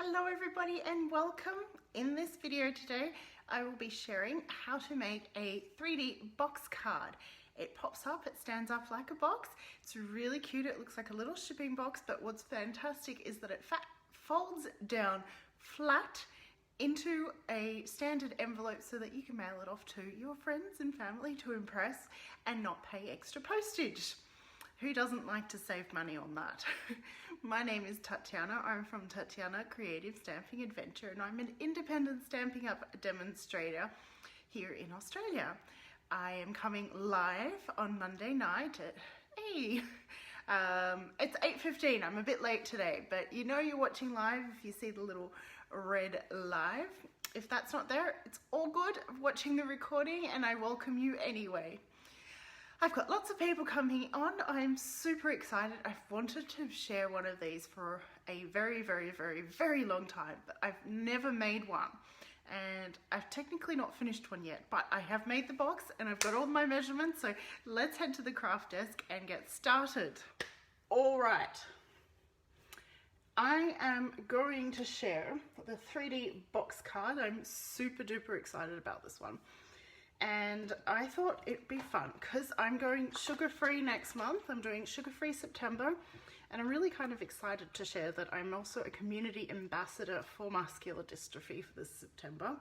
Hello everybody and welcome. In this video today I will be sharing how to make a 3D box card. It pops up, it stands up like a box. It's really cute, it looks like a little shipping box, but what's fantastic is that it folds down flat into a standard envelope so that you can mail it off to your friends and family to impress and not pay extra postage. Who doesn't like to save money on that? My name is Tatiana. I'm from Tatiana Creative Stamping Adventure and I'm an independent Stampin' Up! Demonstrator here in Australia. I am coming live on Monday night at it's 8:15. I'm a bit late today, but you know you're watching live if you see the little red live. If that's not there, it's all good. I'm watching the recording and I welcome you anyway. I've got lots of people coming on. I'm super excited. I've wanted to share one of these for a very long time, but I've never made one. And I've technically not finished one yet, but I have made the box and I've got all my measurements. So let's head to the craft desk and get started. All right. I am going to share the 3D box card. I'm super duper excited about this one. And I thought it'd be fun because I'm going sugar-free next month. I'm doing sugar-free September and I'm really kind of excited to share that I'm also a community ambassador for muscular dystrophy for this September.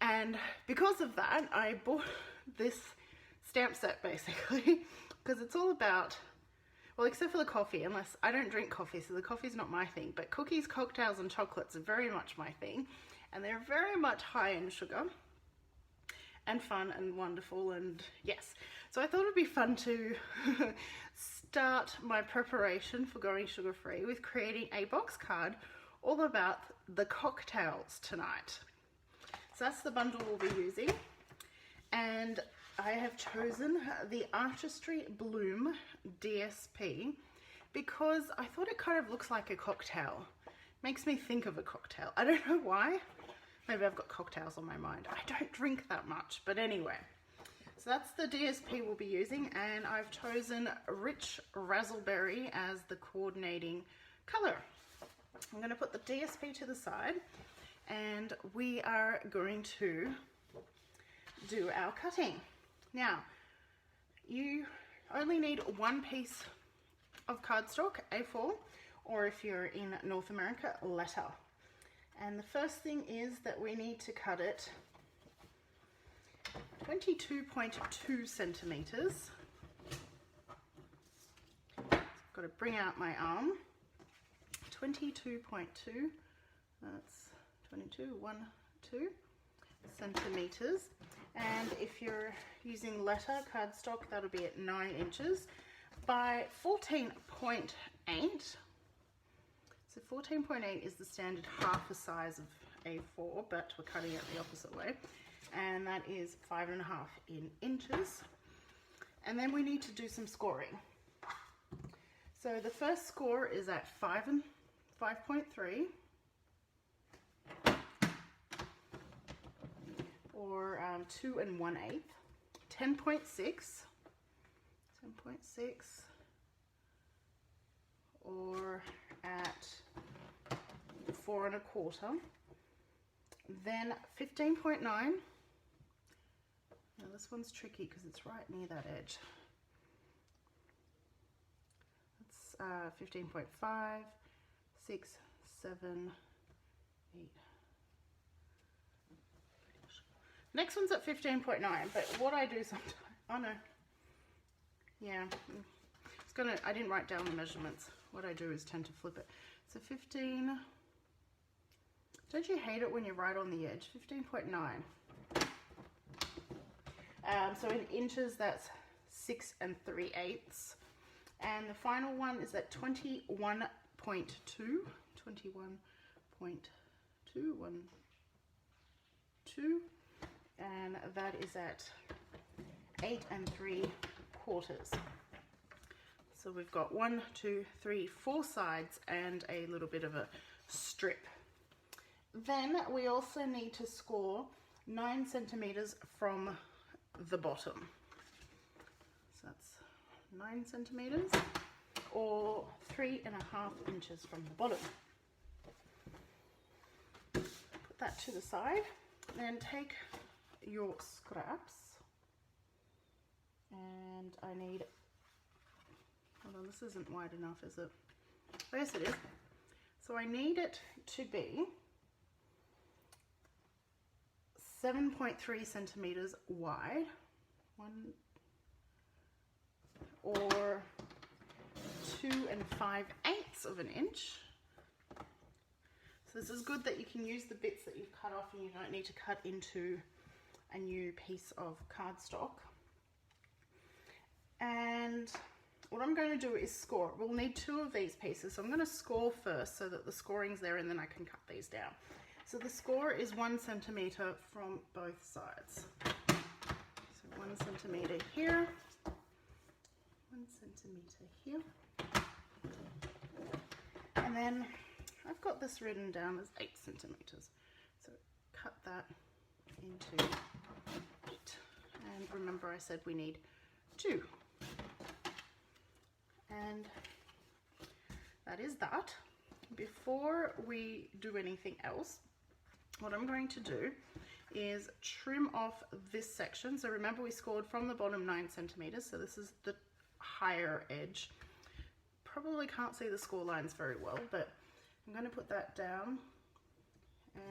And because of that, I bought this stamp set basically because it's all about, well, except for the coffee, unless I don't drink coffee, so the coffee's not my thing, but cookies, cocktails and chocolates are very much my thing, and they're very much high in sugar and fun and wonderful, and yes. So I thought it'd be fun to start my preparation for going sugar-free with creating a box card all about the cocktails tonight. So that's the bundle we'll be using, and I have chosen the Artistry Bloom DSP because I thought it kind of looks like a cocktail. Makes me think of a cocktail. I don't know why. Maybe I've got cocktails on my mind. I don't drink that much, but anyway. So that's the DSP we'll be using, and I've chosen Rich Razzleberry as the coordinating color. I'm going to put the DSP to the side, and we are going to do our cutting. Now, you only need one piece of cardstock, A4, or if you're in North America, letter. And the first thing is that we need to cut it 22.2 centimeters. Got to bring out my arm. 22.2, that's 2 centimeters. And if you're using letter cardstock, that'll be at 9 inches by 14.8. So 14.8 is the standard half a size of A4, but we're cutting it the opposite way. And that is 5.5 inches. And then we need to do some scoring. So the first score is at 5.3. Or 2 1/8. 10.6. Or at 4 1/4. Then 15.9. Now this one's tricky because it's right near that edge. That's 15.5, 6, 7, 8. Next one's at 15.9, but what I do sometimes, oh no, yeah, I didn't write down the measurements. What I do is tend to flip it. So 15, don't you hate it when you're right on the edge? 15.9. So in inches, that's 6 3/8. And the final one is at 21.2. 21.212. And that is at 8 3/4. So we've got 1, 2, 3, 4 sides and a little bit of a strip. Then we also need to score 9 centimeters from the bottom. So that's 9 centimeters or 3.5 inches from the bottom. that to the side. Then take your scraps, and I need, hold on, this isn't wide enough, is it? Oh, yes, it is. So I need it to be 7.3 centimeters wide, or 2 5/8 of an inch. So this is good that you can use the bits that you've cut off and you don't need to cut into a new piece of cardstock. And what I'm going to do is score. We'll need 2 of these pieces, so I'm going to score first so that the scoring's there, and then I can cut these down. So the score is 1 centimeter from both sides. So 1 centimeter here, 1 centimeter here, and then I've got this written down as 8 centimeters. So cut that into 8. And remember I said we need 2. And that is that. Before we do anything else, what I'm going to do is trim off this section. So remember we scored from the bottom 9 centimeters, so this is the higher edge. Probably can't see the score lines very well, but I'm going to put that down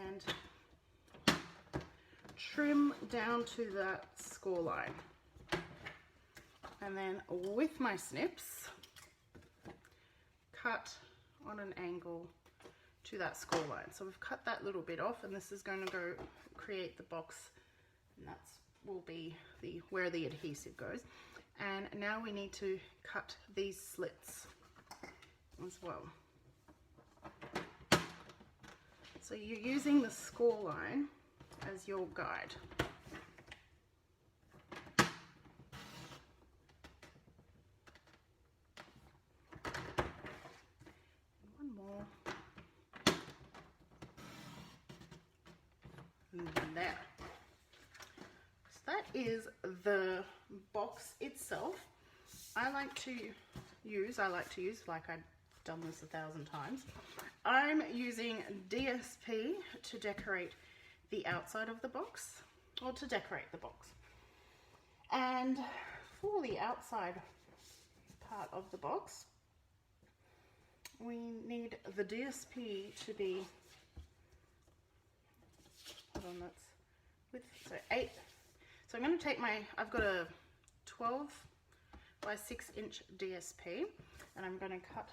and trim down to that score line. And then with my snips, cut on an angle to that score line. So we've cut that little bit off, and this is going to go create the box, and that's will be where the adhesive goes. And now we need to cut these slits as well. So you're using the score line as your guide. And one more. And there. So that is the box itself. I like to use, like I've done this 1,000 times, I'm using DSP to decorate the outside of the box, or to decorate the box. And for the outside part of the box, we need the DSP to be, hold on, that's width, so 8. So I'm going to take I've got a 12 by 6 inch DSP, and I'm going to cut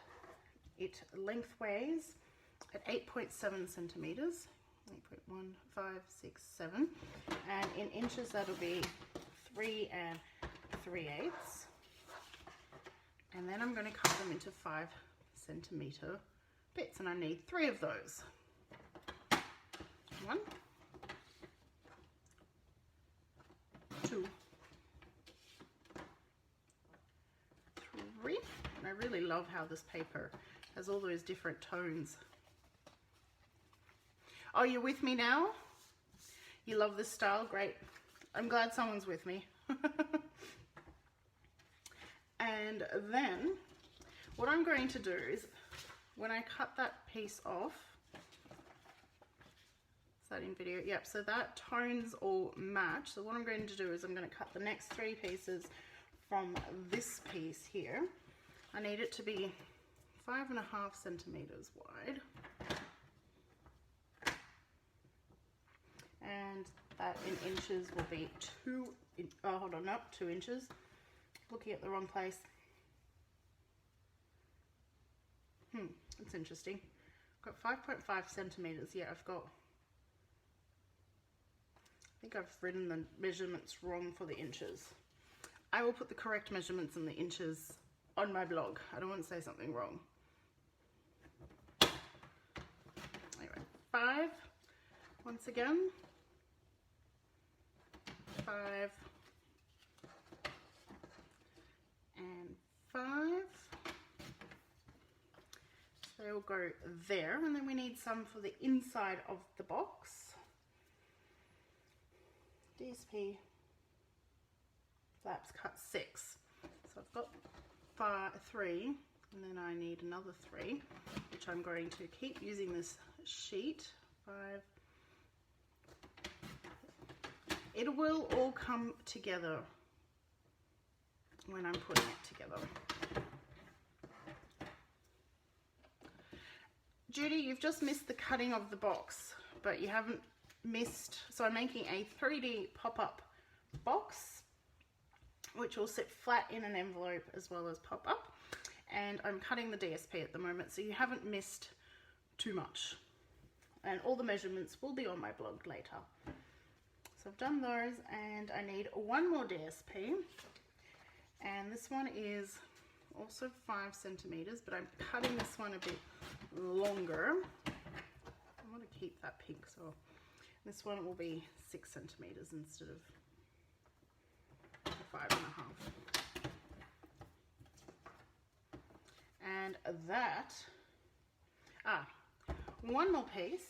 it lengthways at 8.7 centimeters, 8.1, 5, 6, 7, and in inches that'll be 3 3/8, and then I'm going to cut them into 5 centimeter bits, and I need 3 of those. 1, 2, 3, and I really love how this paper has all those different tones. Oh, you're with me now? You love this style? Great. I'm glad someone's with me. And then what I'm going to do is, when I cut that piece off, is that in video? Yep, so that tones all match. So what I'm going to do is I'm going to cut the next 3 pieces from this piece here. I need it to be 5.5 centimeters wide, and that in inches will be 2 inches. Looking at the wrong place. That's interesting. I've got 5.5 centimeters. Yeah, I think I've written the measurements wrong for the inches. I will put the correct measurements in the inches on my blog. I don't want to say something wrong. Anyway, 5, once again, 5, and 5. So they'll go there, and then we need some for the inside of the box. DSP flaps cut 6. So I've got 3, and then I need another 3, which I'm going to keep using this sheet. 5, it will all come together when I'm putting it together. Judy, you've just missed the cutting of the box, but you haven't missed, so I'm making a 3D pop-up box, which will sit flat in an envelope as well as pop up, and I'm cutting the DSP at the moment, so you haven't missed too much, and all the measurements will be on my blog later. So I've done those, and I need one more DSP, and this one is also 5 centimeters, but I'm cutting this one a bit longer. I want to keep that pink, so this one will be 6 centimeters instead of 5.5. And that, one more piece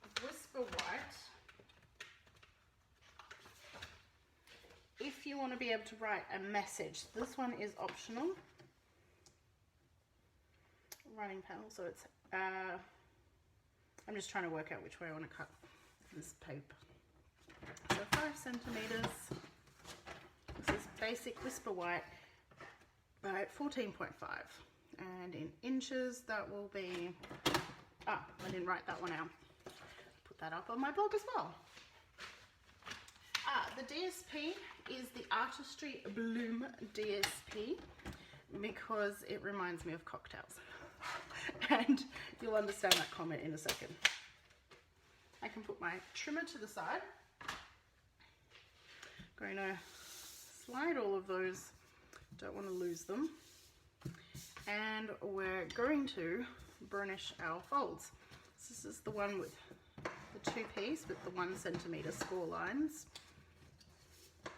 of Whisper White. If you want to be able to write a message, this one is optional. Writing panel, so it's, I'm just trying to work out which way I want to cut this paper. So 5 centimeters. This is basic Whisper White by 14.5. And in inches, that will be, I didn't write that one out. Put that up on my blog as well. The DSP is the Artistry Bloom DSP because it reminds me of cocktails. And you'll understand that comment in a second. I can put my trimmer to the side. Going to slide all of those, don't want to lose them. And we're going to burnish our folds. So this is the one with the 2-piece with the 1 centimeter score lines. So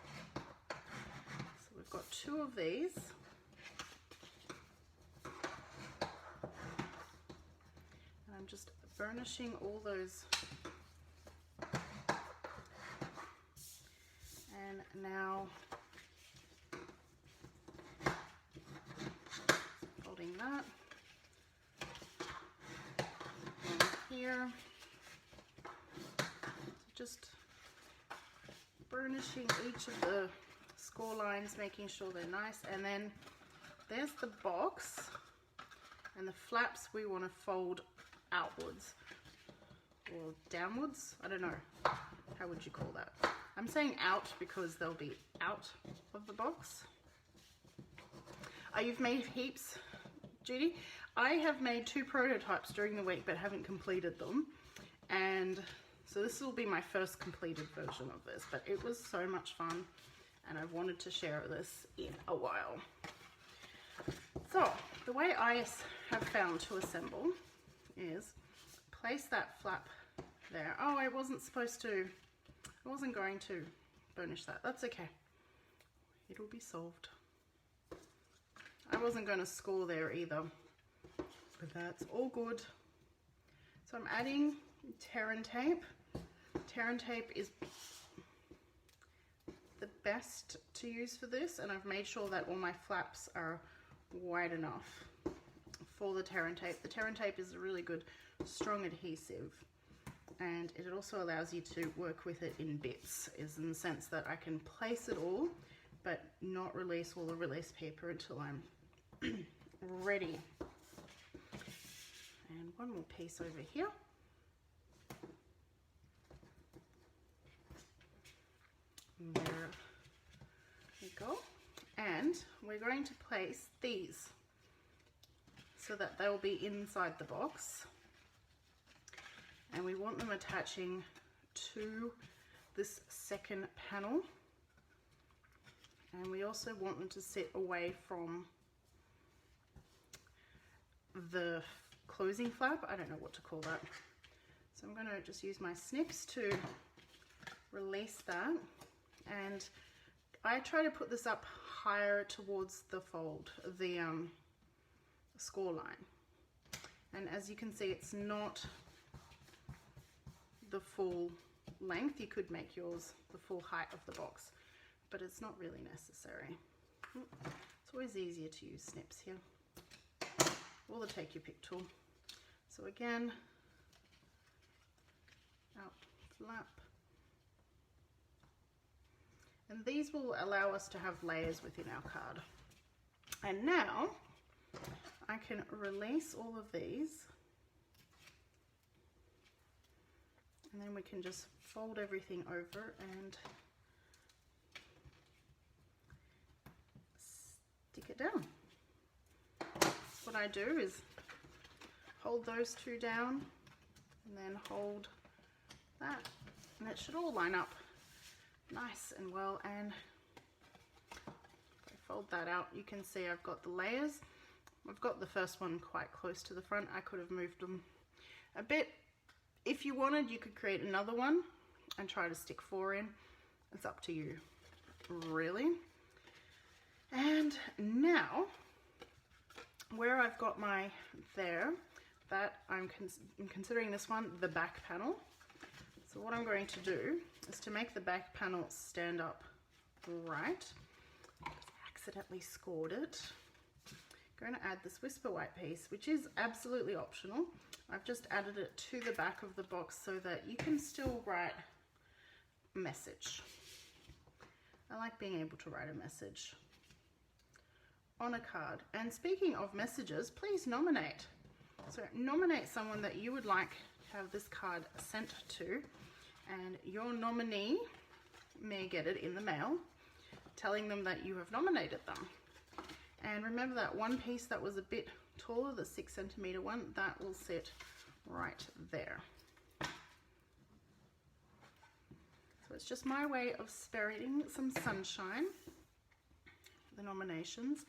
we've got 2 of these. And I'm just burnishing all those. And now folding that and here, just burnishing each of the score lines, making sure they're nice. And then there's the box, and the flaps we want to fold outwards or downwards. I don't know, how would you call that? I'm saying out because they'll be out of the box. You've made heaps, Judy. I have made 2 prototypes during the week but haven't completed them, and so this will be my first completed version of this, but it was so much fun and I've wanted to share this in a while. So the way I have found to assemble is place that flap there. Oh, I wasn't going to burnish that. That's okay. It'll be solved. I wasn't going to score there either, but that's all good. So I'm adding Terran tape. Terran tape is the best to use for this, and I've made sure that all my flaps are wide enough for the Terran tape. The Terran tape is a really good strong adhesive, and it also allows you to work with it in bits, is in the sense that I can place it all but not release all the release paper until I'm ready. And one more piece over here. There we go. And we're going to place these so that they will be inside the box. And we want them attaching to this second panel. And we also want them to sit away from the closing flap. I don't know what to call that. So I'm going to just use my snips to release that. And I try to put this up higher towards the fold, the score line. And as you can see, it's not the full length. You could make yours the full height of the box, but it's not really necessary. It's always easier to use snips here, or the take your pick tool. So again, out flap, And these will allow us to have layers within our card. And now I can release all of these, and then we can just fold everything over and stick it down. What I do is hold those two down and then hold that, and it should all line up nice and well. And if I fold that out, you can see I've got the layers. I've got the first one quite close to the front. I could have moved them a bit. If you wanted, you could create another one and try to stick 4 in. It's up to you, really. And now, where I've got my there, that I'm considering this one the back panel. So what I'm going to do is to make the back panel stand up right. I accidentally scored it. I'm going to add this Whisper White piece, which is absolutely optional. I've just added it to the back of the box so that you can still write a message. I like being able to write a message on a card. And speaking of messages, please nominate. So nominate someone that you would like to have this card sent to, and your nominee may get it in the mail telling them that you have nominated them. And remember that one piece that was a bit taller, the 6 centimeter one, that will sit right there. So it's just my way of spreading some sunshine, the nominations.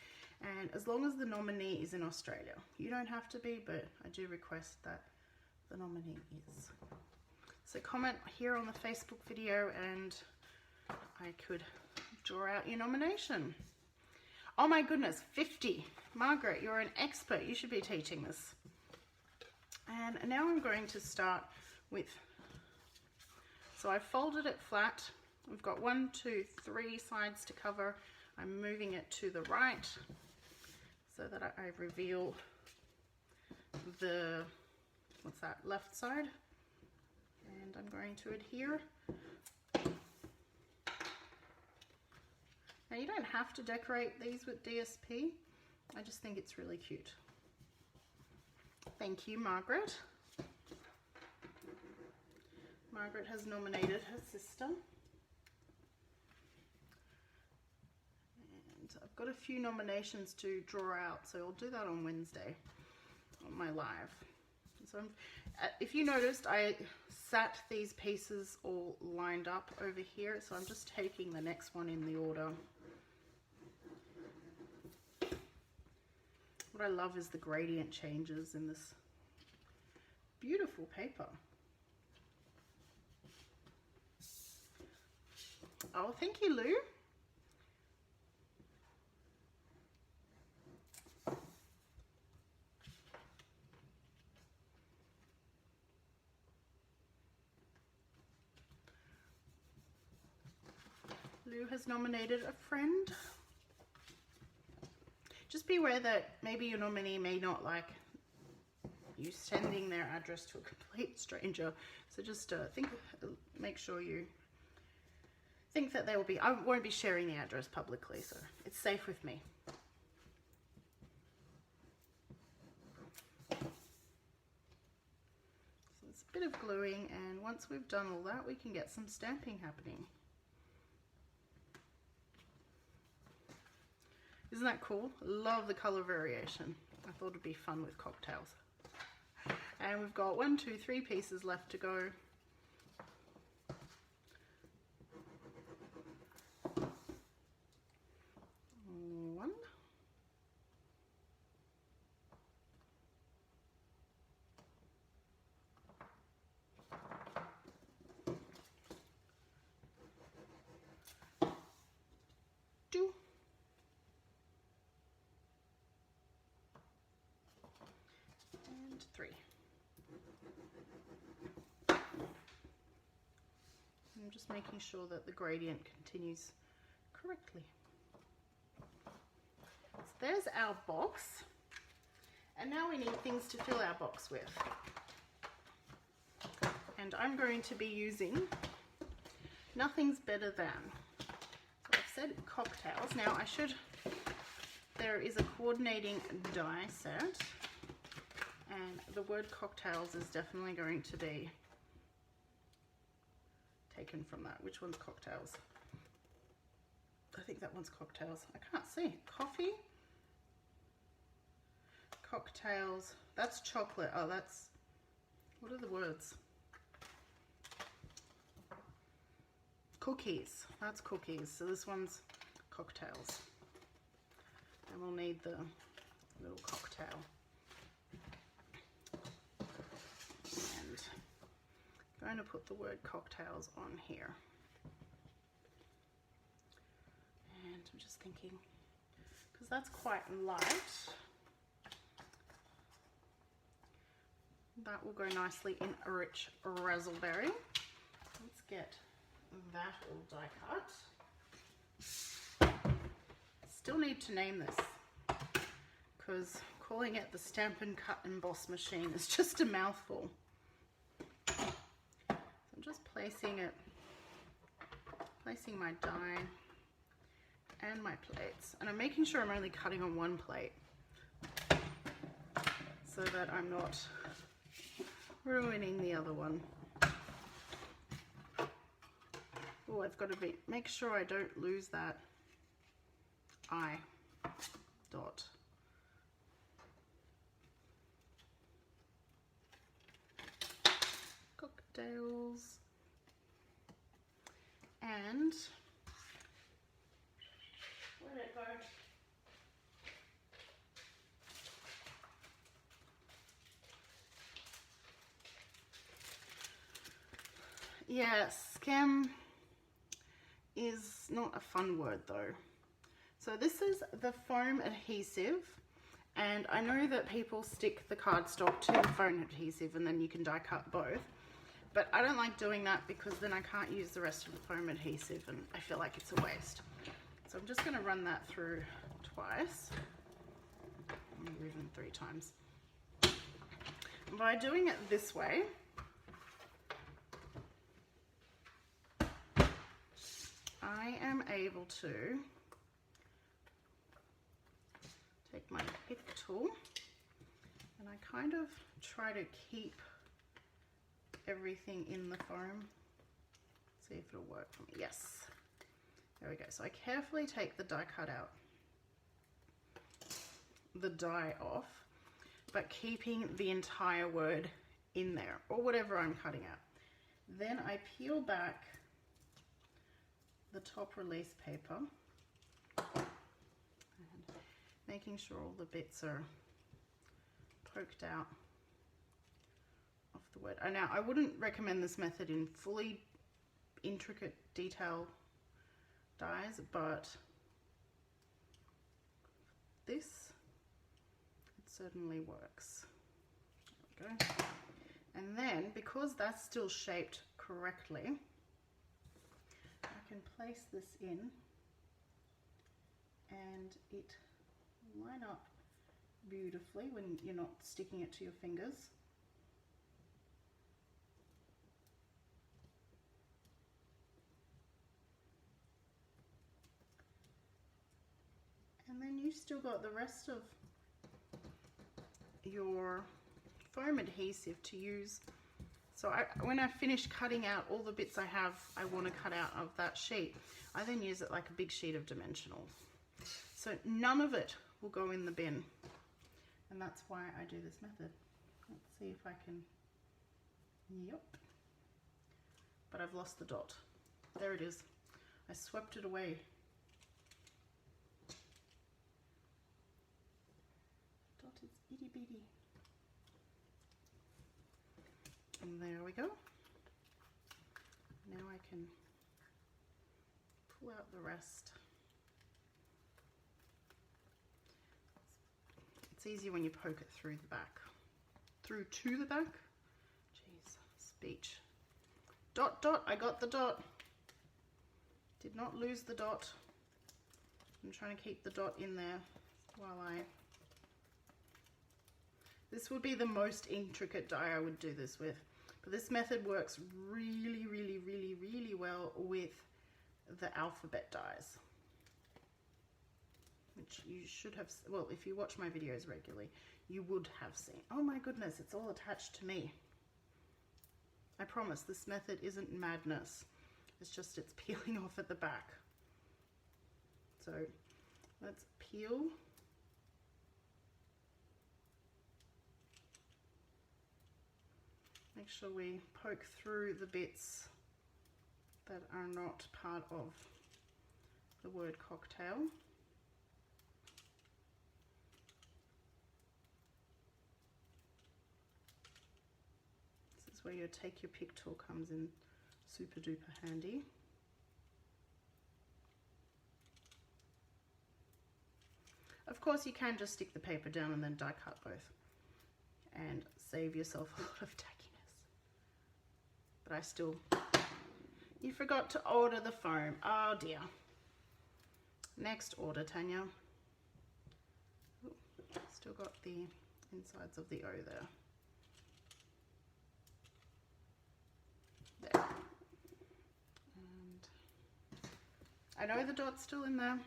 And as long as the nominee is in Australia, you don't have to be, but I do request that the nominee is. So comment here on the Facebook video and I could draw out your nomination. Oh my goodness, 50. Margaret, you're an expert. You should be teaching this. And now I'm going to start with, so I've folded it flat. We've got 1, 2, 3 sides to cover. I'm moving it to the right so that I reveal the, what's that, left side. And I'm going to adhere. Now you don't have to decorate these with DSP. I just think it's really cute. Thank you, Margaret. Margaret has nominated her sister. And I've got a few nominations to draw out, so I'll do that on Wednesday on my live. So if you noticed, I sat these pieces all lined up over here, so I'm just taking the next one in the order. What I love is the gradient changes in this beautiful paper. Oh, thank you, Lou. Lou has nominated a friend. Just be aware that maybe your nominee may not like you sending their address to a complete stranger. So just make sure you think that they will be, I won't be sharing the address publicly, so it's safe with me. So it's a bit of gluing, and once we've done all that, we can get some stamping happening. Isn't that cool? Love the color variation. I thought it'd be fun with cocktails. And we've got 1, 2, 3 pieces left to go. One. Two. And 3. I'm just making sure that the gradient continues correctly. So there's our box. And now we need things to fill our box with. And I'm going to be using Nothing's Better Than said cocktails. Now there is a coordinating die set, and the word cocktails is definitely going to be taken from that. Which one's cocktails? I think that one's cocktails. I can't see. Coffee? Cocktails. That's chocolate. Oh, that's... What are the words? Cookies. That's cookies. So this one's cocktails. And we'll need the little cocktail. And I'm going to put the word cocktails on here. And I'm just thinking, because that's quite light, that will go nicely in a rich raspberry. Let's get that all die cut. Still need to name this, because calling it the Stampin' Cut Emboss machine is just a mouthful. So I'm just placing my die and my plates, and I'm making sure I'm only cutting on one plate so that I'm not ruining the other one. Oh, I've got to make sure I don't lose that I dot. Cocktails. And where did it go? Yeah, scam is not a fun word though. So this is the foam adhesive, and I know that people stick the cardstock to the foam adhesive and then you can die cut both, but I don't like doing that because then I can't use the rest of the foam adhesive and I feel like it's a waste. So I'm just going to run that through twice, maybe even 3 times. By doing it this way, I am able to take my pick tool and I kind of try to keep everything in the foam. See if it'll work for me. Yes. There we go. So I carefully take the die cut out, the die off, but keeping the entire word in there, or whatever I'm cutting out. Then I peel back the top release paper, and making sure all the bits are poked out of the word. Now, I wouldn't recommend this method in fully intricate detail dies, but this, it certainly works. There we go. And then, because that's still shaped correctly, I can place this in and it will line up beautifully when you're not sticking it to your fingers. And then you've still got the rest of your foam adhesive to use. So when I finish cutting out all the bits I want to cut out of that sheet, I then use it like a big sheet of dimensional. So none of it will go in the bin. And that's why I do this method. Let's see if I can, yep. But I've lost the dot. There it is. I swept it away. Dot is itty bitty. And there we go. Now I can pull out the rest. It's easier when you poke it through the back. Through to the back? Jeez, speech. Dot, dot, I got the dot. Did not lose the dot. I'm trying to keep the dot in there while This would be the most intricate die I would do this with. But this method works really, really, really, really well with the alphabet dies. which you should have, well, if you watch my videos regularly, you would have seen. Oh my goodness, it's all attached to me. I promise this method isn't madness. It's just it's peeling off at the back. So let's peel. Make sure we poke through the bits that are not part of the word cocktail. This is where your take your pick tool comes in super duper handy. Of course, you can just stick the paper down and then die cut both and save yourself a lot of tackiness. But I still, you forgot to order the foam. Oh dear. Next order, Tanya. Ooh, still got the insides of the O there. There. And I know the dot's still in there.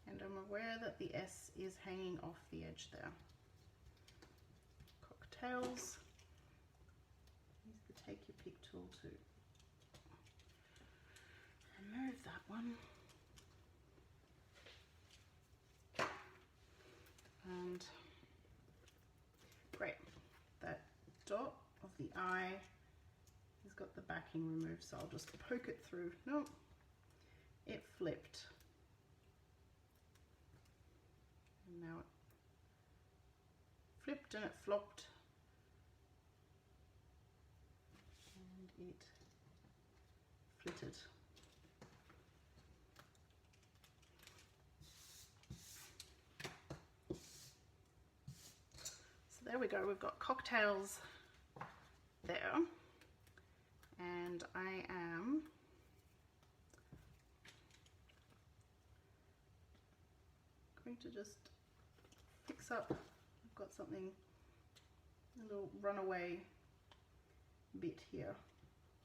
And I'm aware that the S is hanging off the edge there. Cocktails. Use the take your pick tool to remove that one. And great. That dot of the I has got the backing removed, so I'll just poke it through. Nope, it flipped. And now it flipped and it flopped. And it flitted. So there we go, we've got cocktails there. And I am going to just fix up, I've got something, a little runaway bit here.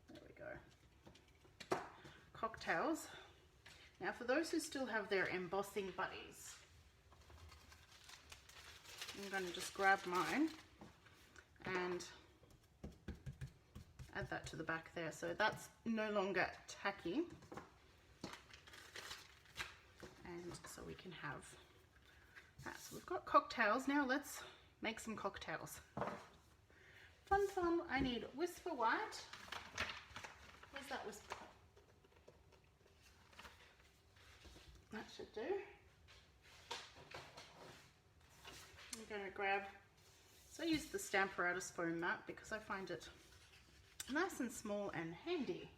There we go. Cocktails. Now for those who still have their embossing buddies, I'm going to just grab mine and add that to the back there, so that's no longer tacky, and so we can have that. So we've got cocktails. Now let's make some cocktails. Fun. I need Whisper White. Where's that Whisper? That should do. I'm going to grab, so I use the Stamparatus foam mat because I find it nice and small and handy.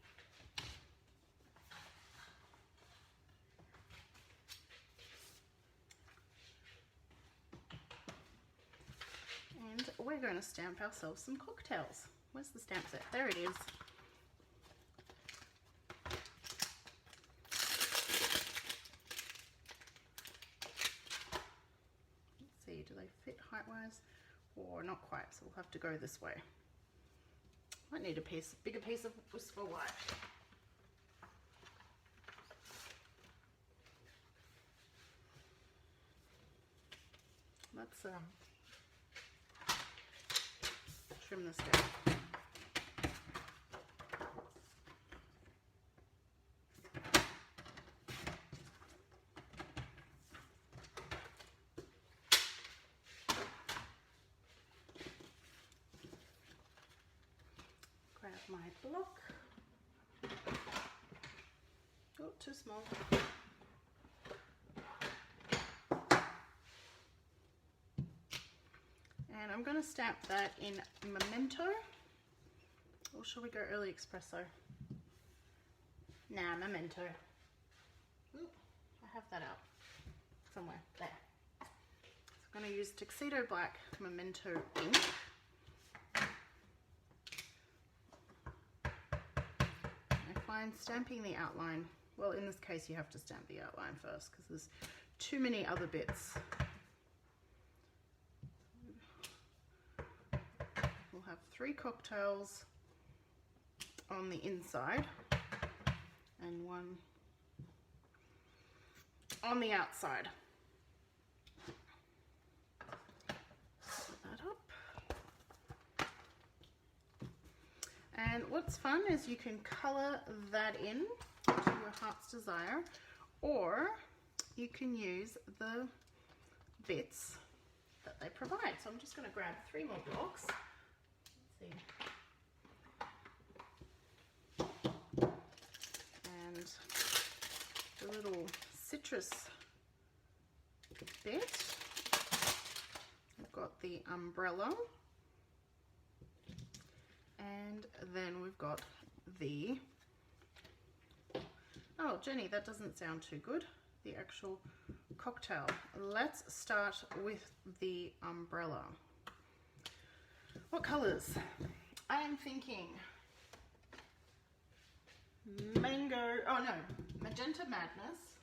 And we're going to stamp ourselves some cocktails. Where's the stamp set? There it is. Let's see, do they fit height-wise? Or not quite, so we'll have to go this way. Might need a bigger piece of Whisper White. Let's trim this down. Grab my block. Oh, too small. And I'm going to stamp that in Memento. Or shall we go early espresso? Nah, Memento. Ooh, I have that out somewhere. There. So I'm going to use Tuxedo Black Memento ink. I find stamping the outline well, in this case you have to stamp the outline first because there's too many other bits. We'll have 3 cocktails on the inside and 1 on the outside. Put that up. And what's fun is you can color that in to your heart's desire, or you can use the bits that they provide. So I'm just going to grab 3 more blocks. Let's see. And the little citrus bit. We've got the umbrella. And then we've got the, oh Jenny, that doesn't sound too good, the actual cocktail. Let's start with the umbrella. What colors? I am thinking mango, oh no, Magenta Madness.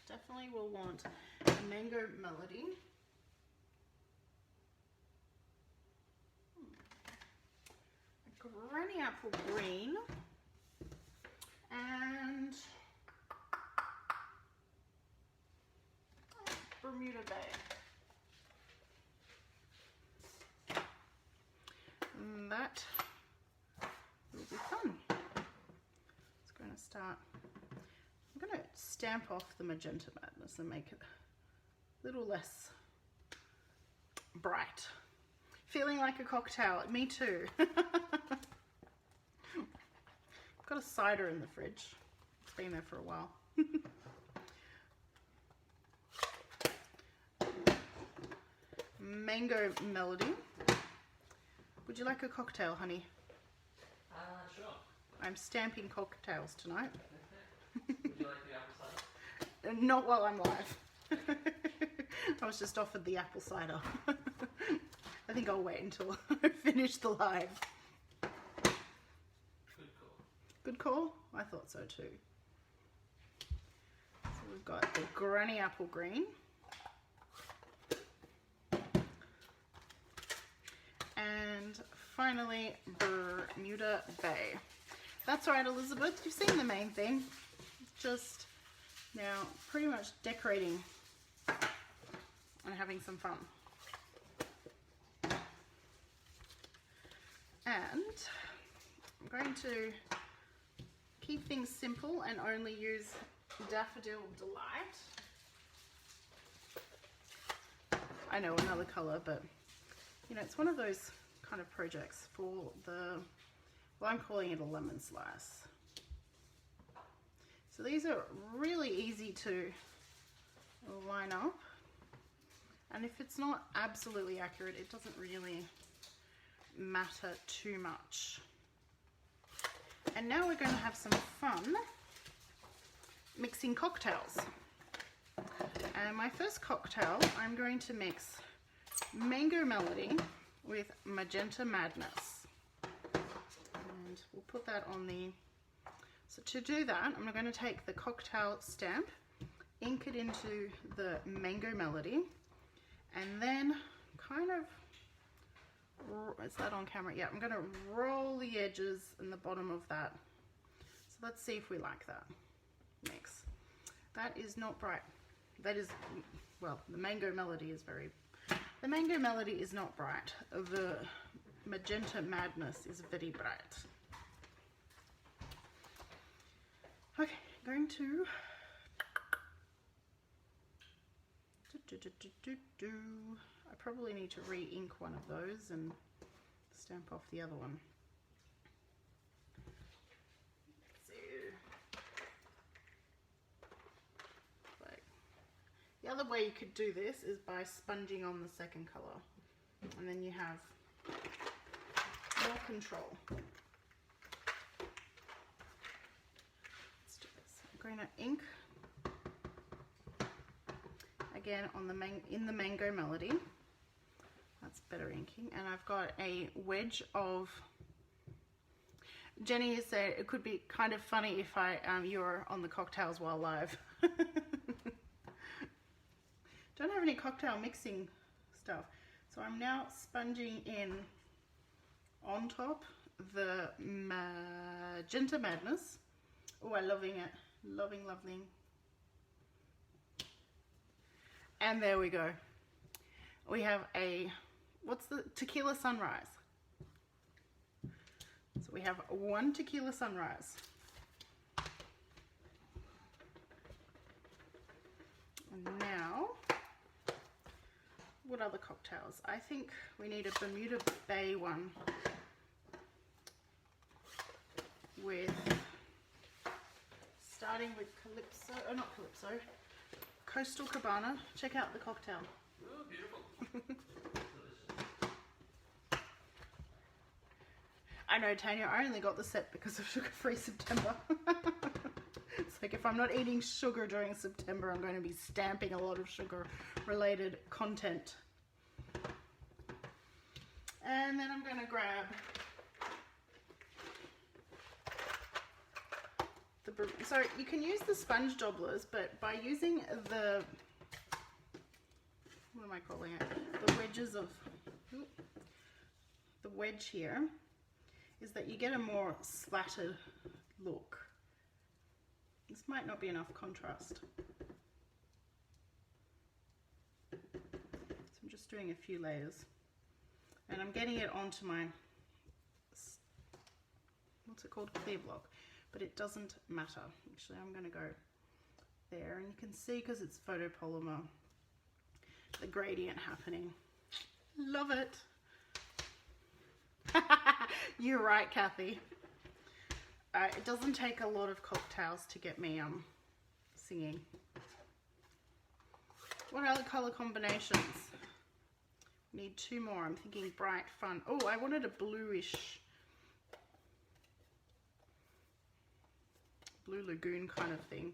Definitely will want Mango Melody. Granny Apple Green. And Bermuda Bay. And that will be fun. It's going to start, I'm going to stamp off the Magenta Madness and make it a little less bright. Feeling like a cocktail, me too. I've got a cider in the fridge. It's been there for a while. Mango Melody. Would you like a cocktail, honey? Sure. I'm stamping cocktails tonight. Would you like the apple cider? Not while I'm live. I was just offered the apple cider. I think I'll wait until I finish the live. Good call. Good call? I thought so too. So we've got the Granny Apple Green. And finally, Bermuda Bay. That's right, Elizabeth, you've seen the main thing. Just now pretty much decorating and having some fun. And I'm going to keep things simple and only use Daffodil Delight. I know, another colour, but you know, it's one of those kind of projects for the, well, I'm calling it a lemon slice. So these are really easy to line up, and if it's not absolutely accurate, it doesn't really matter too much. And now we're going to have some fun mixing cocktails. And my first cocktail, I'm going to mix Mango Melody with Magenta Madness. And we'll put that on the, so to do that, I'm going to take the cocktail stamp, ink it into the Mango Melody, and then kind of, is that on camera? Yeah, I'm going to roll the edges in the bottom of that. So let's see if we like that mix. That is not bright. That is, well, the Mango Melody is very, the Mango Melody is not bright. The Magenta Madness is very bright. Okay, going to I probably need to re-ink one of those and stamp off the other one. So, like, the other way you could do this is by sponging on the second colour, and then you have more control. Let's do this. I'm going to ink again on the in the Mango Melody. That's better inking. And I've got a wedge of Jenny has said it could be kind of funny if you're on the cocktails while live. Don't have any cocktail mixing stuff. So I'm now sponging in on top the Magenta Madness. Oh, I'm loving it. Loving. And there we go. We have what's the tequila sunrise? So we have one tequila sunrise. And now, what other cocktails? I think we need a Bermuda Bay one starting with Coastal Cabana. Check out the cocktail. Oh, beautiful. I know, Tanya, I only got the set because of sugar-free September. It's like if I'm not eating sugar during September, I'm going to be stamping a lot of sugar-related content. And then I'm going to grab so you can use the sponge dobblers, but by using the, what am I calling it? The wedges of, the wedge here, is that you get a more slatted look. This might not be enough contrast. So I'm just doing a few layers. And I'm getting it onto my, what's it called? Clear block. But it doesn't matter. Actually, I'm going to go there. And you can see, because it's photopolymer, the gradient happening. Love it. You're right, Kathy. It doesn't take a lot of cocktails to get me singing. What other color combinations? Need two more. I'm thinking bright, fun. Oh, I wanted a bluish, Blue Lagoon kind of thing.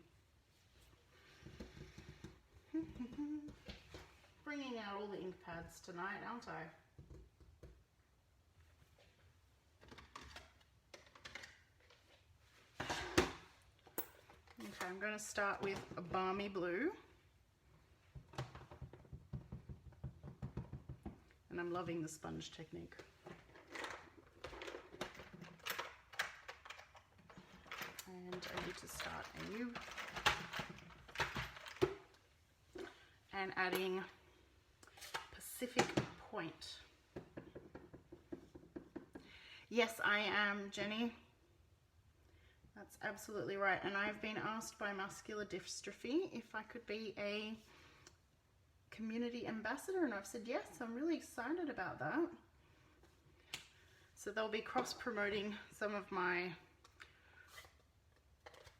Bringing out all the ink pads tonight, aren't I? Okay, I'm going to start with a balmy blue. And I'm loving the sponge technique. And I need to start anew. And adding Pacific Point. Yes, I am, Jenny. That's absolutely right. And I've been asked by Muscular Dystrophy if I could be a community ambassador, and I've said yes. I'm really excited about that. So they'll be cross-promoting some of my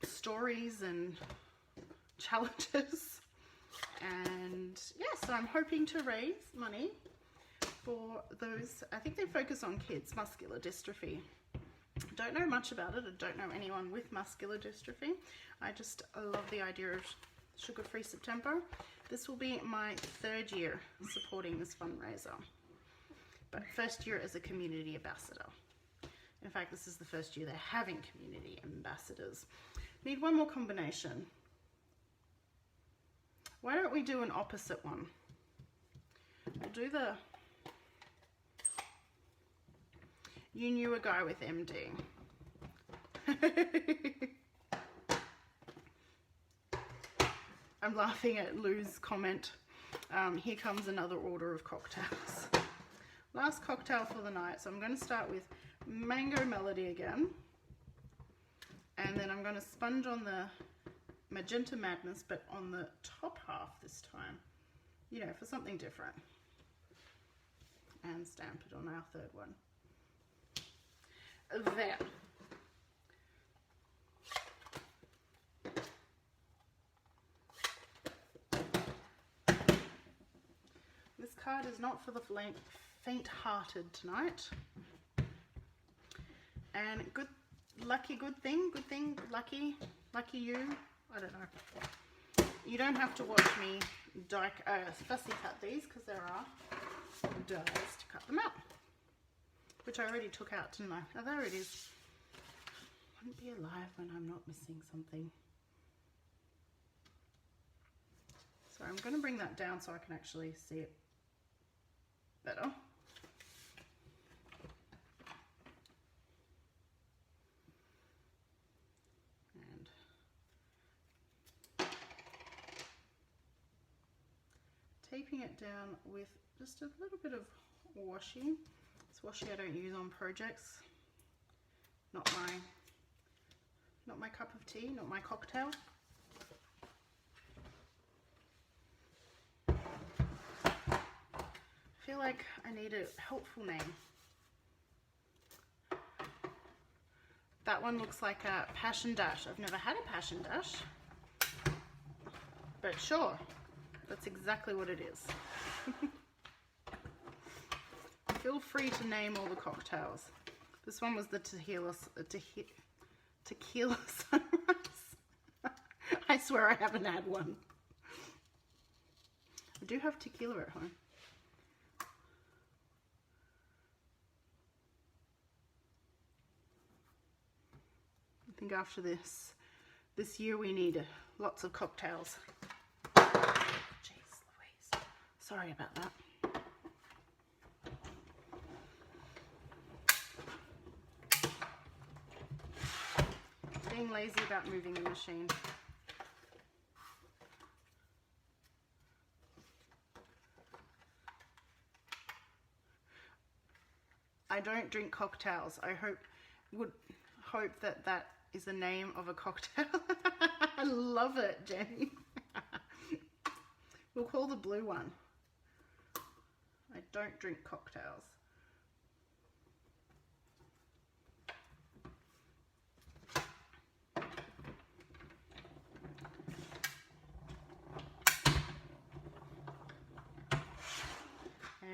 stories and challenges. And yes, I'm hoping to raise money for those. I think they focus on kids, muscular dystrophy. Don't know much about it. I don't know anyone with muscular dystrophy. I just love the idea of sugar-free September. This will be my third year supporting this fundraiser, but first year as a community ambassador. In fact, this is the first year they're having community ambassadors. Need one more combination. Why don't we do an opposite one? We'll do the, you knew a guy with MD. I'm laughing at Lou's comment. Here comes another order of cocktails. Last cocktail for the night. So I'm going to start with Mango Melody again. And then I'm going to sponge on the Magenta Madness, but on the top half this time. You know, for something different. And stamp it on our third one. There. This card is not for the faint-hearted tonight. And lucky you. I don't know. You don't have to watch me fussy cut these, because there are dies to cut them out. Which I already took out, didn't I? Oh, there it is. wouldn't be alive when I'm not missing something. So I'm going to bring that down so I can actually see it better. And taping it down with just a little bit of washi. This washi I don't use on projects. Not my cup of tea, not my cocktail. I feel like I need a helpful name. That one looks like a passion dash. I've never had a passion dash, but sure, that's exactly what it is. Feel free to name all the cocktails. This one was the tequila sunrise. I swear I haven't had one. I do have tequila at home. I think after this year we need lots of cocktails. Jeez Louise. Sorry about that. Being lazy about moving the machine. I don't drink cocktails. I would hope that that is the name of a cocktail. I love it, Jenny. We'll call the blue one. I don't drink cocktails.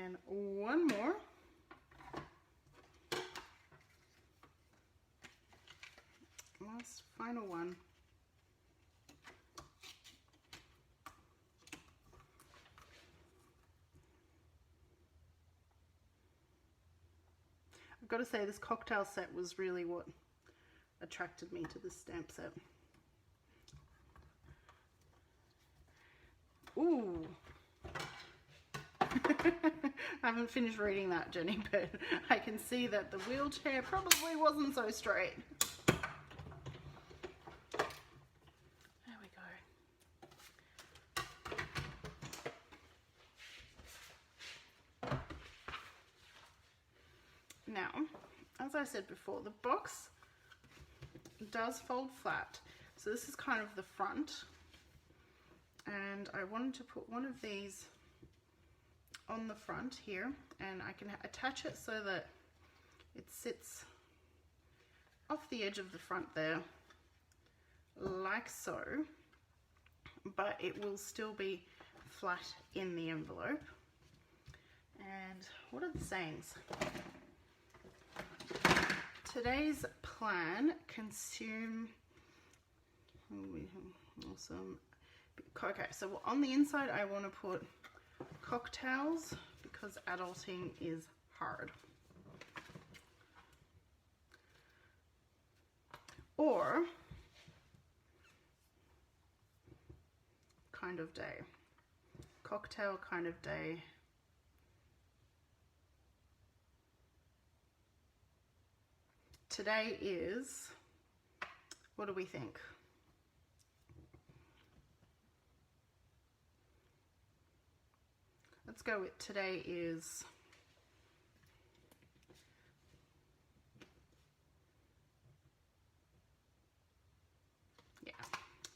And one more. Last final one. I've got to say this cocktail set was really what attracted me to this stamp set. Ooh. I haven't finished reading that, Jenny, but I can see that the wheelchair probably wasn't so straight. There we go. Now, as I said before, the box does fold flat. So this is kind of the front. And I wanted to put one of these on the front here, and I can attach it so that it sits off the edge of the front there, like so, but it will still be flat in the envelope. And what are the sayings? Today's plan: consume. Awesome. Okay, so on the inside I want to put cocktails because adulting is hard. Or kind of day. Cocktail kind of day. Today is, what do we think? Let's go with today is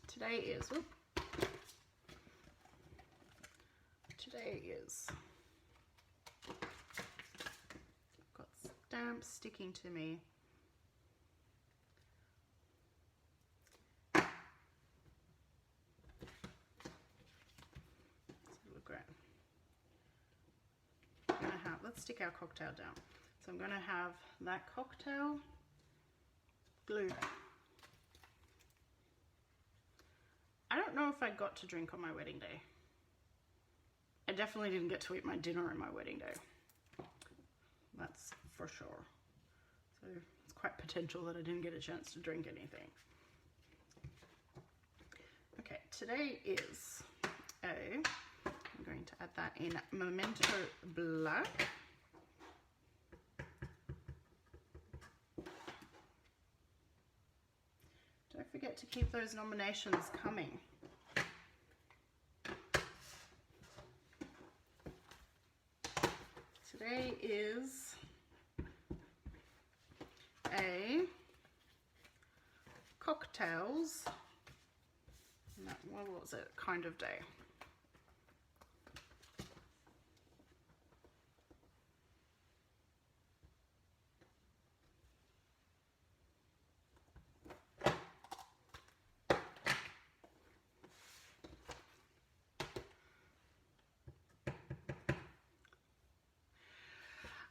today is I've got stamps sticking to me. Let's stick our cocktail down. So I'm going to have that cocktail blue. I don't know if I got to drink on my wedding day. I definitely didn't get to eat my dinner on my wedding day. That's for sure. So let's quite potential that I didn't get a chance to drink anything. Okay, today is I'm going to add that in Memento Black. Don't forget to keep those nominations coming. Today is a cocktails, what was it, kind of day.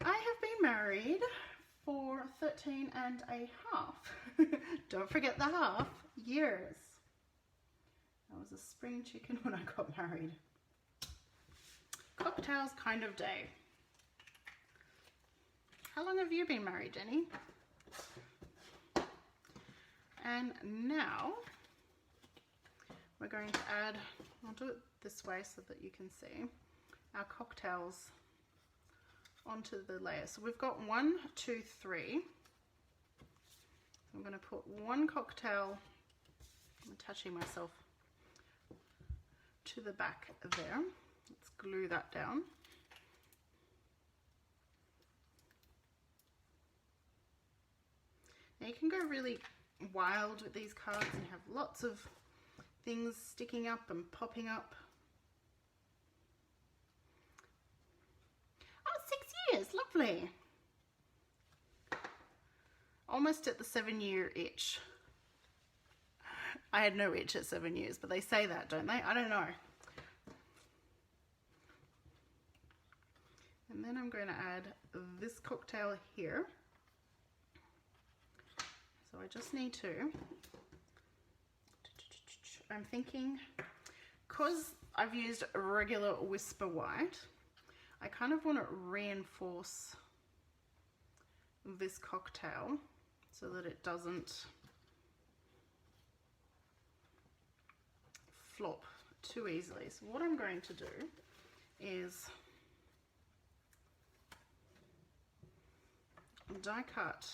I have been married for 13 and a half. Don't forget the half years. I was a spring chicken when I got married. Cocktails kind of day. How long have you been married, Jenny? And now we're going to add, I'll do it this way so that you can see, our cocktails onto the layer. So we've got 1, 2, 3. I'm going to put one cocktail, I'm attaching myself to the back there. Let's glue that down. Now you can go really wild with these cards and have lots of things sticking up and popping up. Oh, 6 years, lovely. Almost at the 7-year itch. I had no itch at 7 years, but they say that, don't they? I don't know. And then I'm going to add this cocktail here. So I just need to, I'm thinking, because I've used a regular Whisper White, I kind of want to reinforce this cocktail so that it doesn't flop too easily. So what I'm going to do is die cut.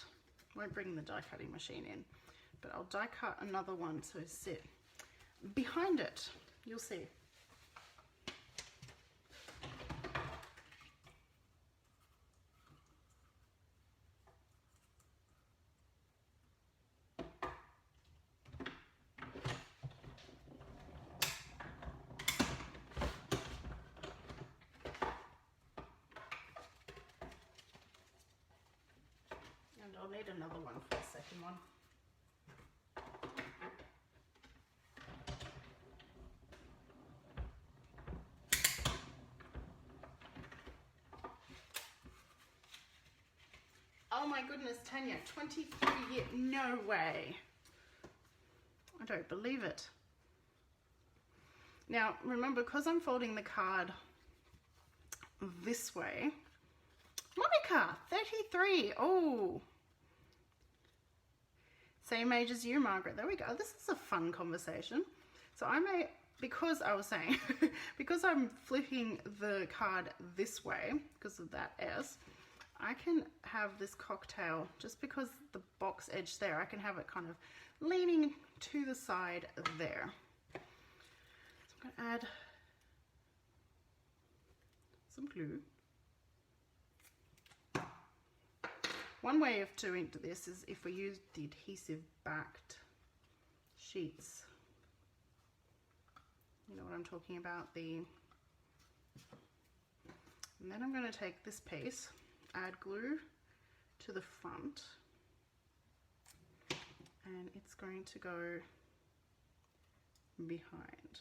Won't bring the die cutting machine in, but I'll die cut another one to sit behind it. You'll see. And I'll need another one for the second one. Oh my goodness, Tanya, 23 years, no way. I don't believe it. Now, remember, because I'm folding the card this way, Monica, 33, oh. Same age as you, Margaret. There we go. This is a fun conversation. So I may, because I was saying, because I'm flipping the card this way, because of that S, I can have this cocktail, just because the box edge there, I can have it kind of leaning to the side there. So I'm going to add some glue. One way of doing this is if we use the adhesive backed sheets. You know what I'm talking about? And then I'm going to take this piece, add glue to the front, and it's going to go behind.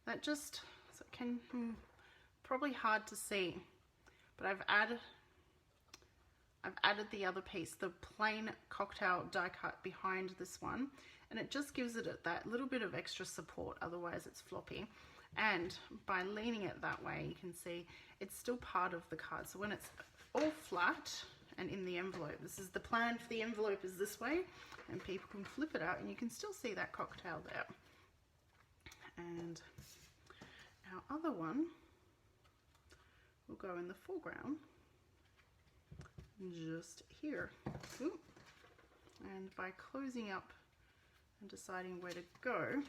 That just, so it can, probably hard to see. But I've added the other piece, the plain cocktail die cut behind this one, and it just gives it that little bit of extra support, otherwise it's floppy. And by leaning it that way, you can see it's still part of the card. So when it's all flat and in the envelope. This is the plan for the envelope, is this way, and people can flip it out and you can still see that cocktail there. And our other one will go in the foreground, just here. Ooh. And by closing up and deciding where to go,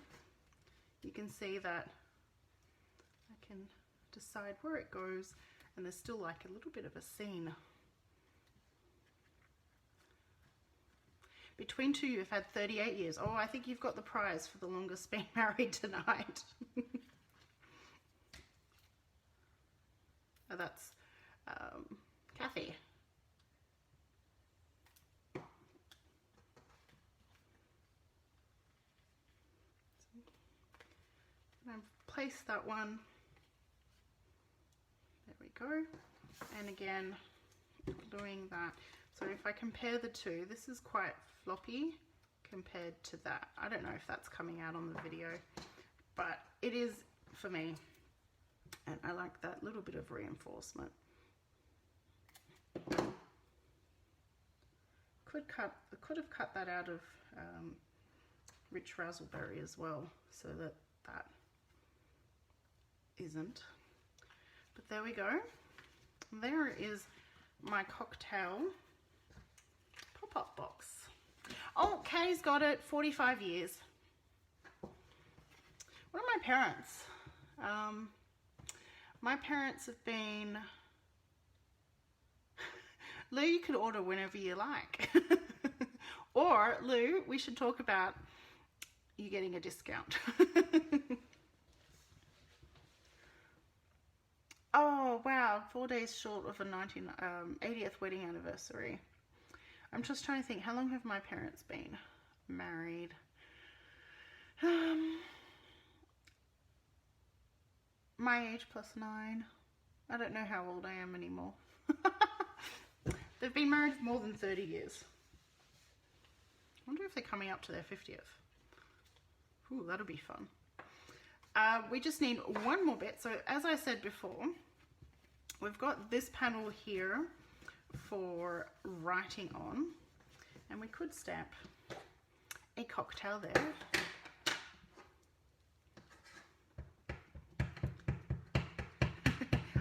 you can see that I can decide where it goes, and there's still like a little bit of a scene. Between two, you've had 38 years. Oh, I think you've got the prize for the longest being married tonight. Oh, that's Kathy. And place that one. There we go. And again, gluing that. So if I compare the two, this is quite floppy compared to that. I don't know if that's coming out on the video, but it is for me. And I like that little bit of reinforcement. Could have cut that out of rich raspberry as well, so that that isn't. But there we go. There is my cocktail pop-up box. Oh, Kay's got it. 45 years. What are my parents? My parents have been... Lou, you could order whenever you like. Or, Lou, we should talk about you getting a discount. Oh, wow. 4 days short of a 80th wedding anniversary. I'm just trying to think, how long have my parents been married? My age plus 9. I don't know how old I am anymore. They've been married for more than 30 years. I wonder if they're coming up to their 50th. Ooh, that'll be fun. We just need one more bit. So as I said before, we've got this panel here for writing on, and we could stamp a cocktail there.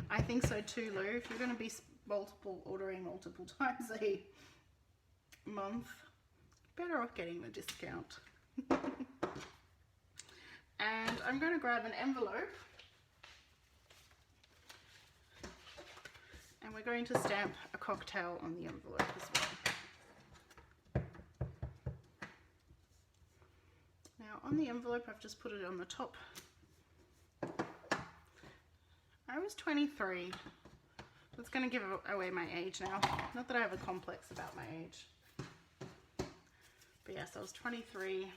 I think so too, Lou. If you're going to be ordering multiple times a month, better off getting the discount. And I'm going to grab an envelope, and we're going to stamp a cocktail on the envelope as well. Now on the envelope, I've just put it on the top. I was 23. That's going to give away my age now. Not that I have a complex about my age. But yes, I was 23 when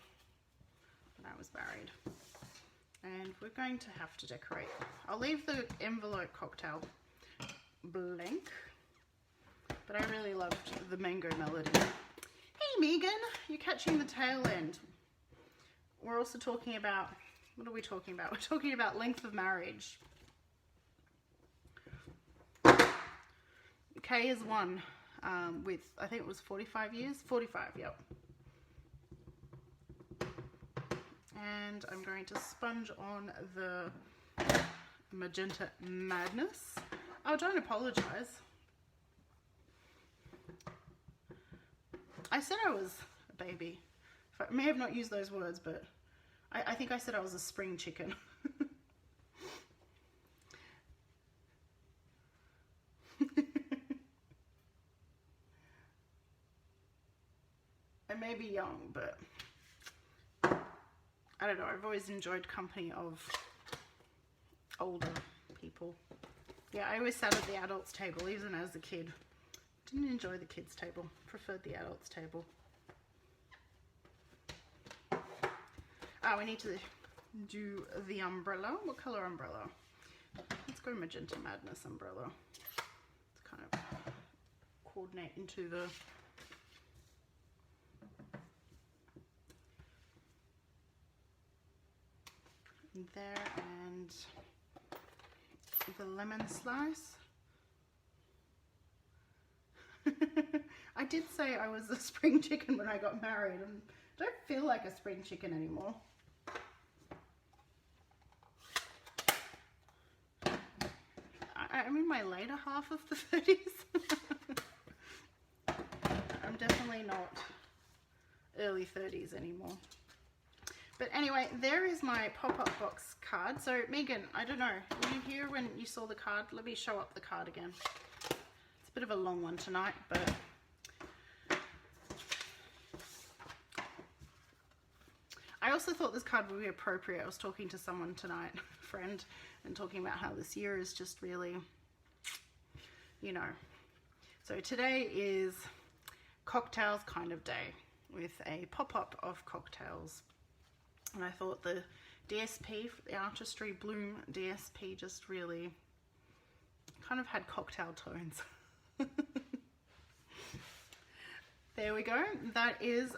I was married. And we're going to have to decorate. I'll leave the envelope cocktail blank. But I really loved the mango melody. Hey Megan, you're catching the tail end. We're also talking about, what are we talking about? We're talking about length of marriage. Kay is one with, I think it was 45 years? 45, yep. And I'm going to sponge on the Magenta Madness. Oh, don't apologize. I said I was a baby. I may have not used those words, but I think I said I was a spring chicken. I may be young, but I don't know. I've always enjoyed company of older people. Yeah, I always sat at the adults table, even as a kid. Didn't enjoy the kids table. Preferred the adults table. Oh, we need to do the umbrella. What color umbrella? Let's go Magenta Madness umbrella. Let's kind of coordinate into the... there, and the lemon slice. I did say I was a spring chicken when I got married, and I don't feel like a spring chicken anymore. I'm in my later half of the 30s. I'm definitely not early 30s anymore. But anyway, there is my pop-up box card. So Megan, I don't know, were you here when you saw the card? Let me show up the card again. It's a bit of a long one tonight, but I also thought this card would be appropriate. I was talking to someone tonight, a friend, and talking about how this year is just really, you know. So today is cocktails kind of day with a pop-up of cocktails. And I thought the DSP, the Artistry Bloom DSP, just really kind of had cocktail tones. There we go. That is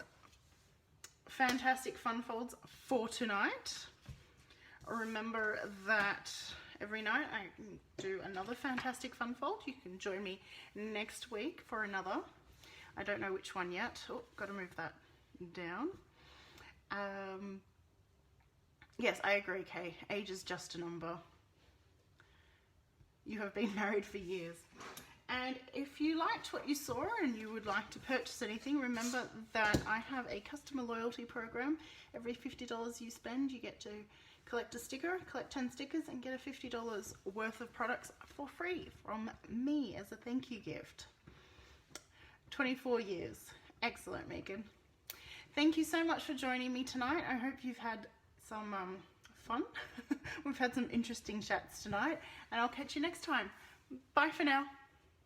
fantastic fun folds for tonight. Remember that every night I do another fantastic fun fold. You can join me next week for another. I don't know which one yet. Oh, got to move that down. Yes, I agree, Kay. Age is just a number. You have been married for years. And if you liked what you saw and you would like to purchase anything, remember that I have a customer loyalty program. Every $50 you spend, you get to collect a sticker, collect 10 stickers, and get a $50 worth of products for free from me as a thank you gift. 24 years. Excellent, Megan. Thank you so much for joining me tonight. I hope you've had some fun. We've had some interesting chats tonight, and I'll catch you next time. Bye for now.